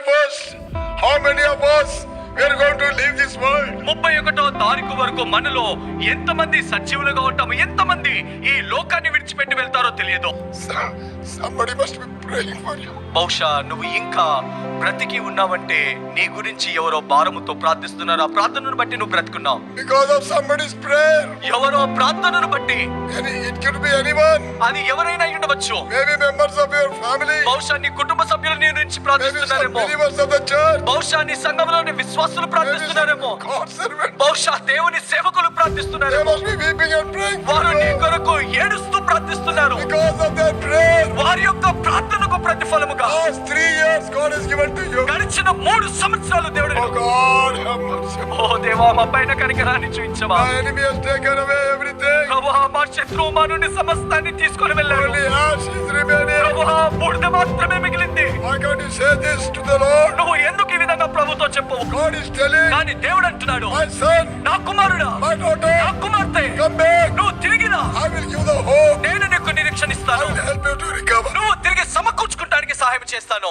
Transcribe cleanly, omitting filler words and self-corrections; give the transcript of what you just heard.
31st, how many of us we are going to leave this world? 31వ తారీఖు వరకు మనలో ఎంతమంది సజీవులుగా ఉంటాము, ఎంతమంది ఈ లోకాన్ని విడిచిపెట్టి వెళ్తారో తెలియదు. Somebody must be praying for you. బహుశా నువ్వు ఇంకా బ్రతికి ఉన్నావంటే నీ గురించి ఎవరో భారముతో ప్రార్థిస్తున్నారు. ఆ ప్రార్థనను బట్టి నువ్వు బ్రతుకున్నావు. Because of somebody's prayer. ఎవరో ప్రార్థనను బట్టి. It could be anyone. అది ఎవరైనా ఉండవచ్చు. Maybe members of your family. బహుశా నీ కుటుంబ సభ్యులు నీ గురించి ప్రార్థిస్తున్నారేమో. Maybe some believers of the church. బహుశా నీ సంఘంలోని విశ్వాసులు ప్రార్థిస్తున్నారేమో. God's servant. బహుశా దేవుని సేవకులు ప్రార్థిస్తున్నారేమో. They must be weeping and praying. వారు నీ కొరకు ఏడుస్తూ ప్రార్థిస్తున్నారు. Because of their prayer. వారి యొక్క ప్రార్థనకు ప్రతిఫలముగా Last 3 years God has given to you. గడిచిన 3 సంవత్సరాలు దేవుడు. Oh God, have mercy. ఓ దేవా, మా పైన కనికరాన్ని చూపించవా. My enemy has taken away everything. ప్రభువా, మా శత్రువు మా నుండి సమస్తాన్ని తీసుకొని వెళ్ళాడు. Only ash is remaining. ప్రభువా, బూడిద మాత్రమే మిగిలింది. Why can't you say this to the Lord? నువ్వు ఎందుకు ఈ విధంగా ప్రభుతో చెప్పవు? God is telling. కానీ దేవుడు అంటున్నాడు, My son, నా కుమారుడా, my daughter, నా కుమార్తె, come back. నువ్వు తిరిగిరా. I will give the hope. నేను నీకు నిరీక్షణ I ఇస్తాను. will help you to recover. నువ్వు తిరిగి సమకూర్చుకుంటానికి సహాయం చేస్తాను.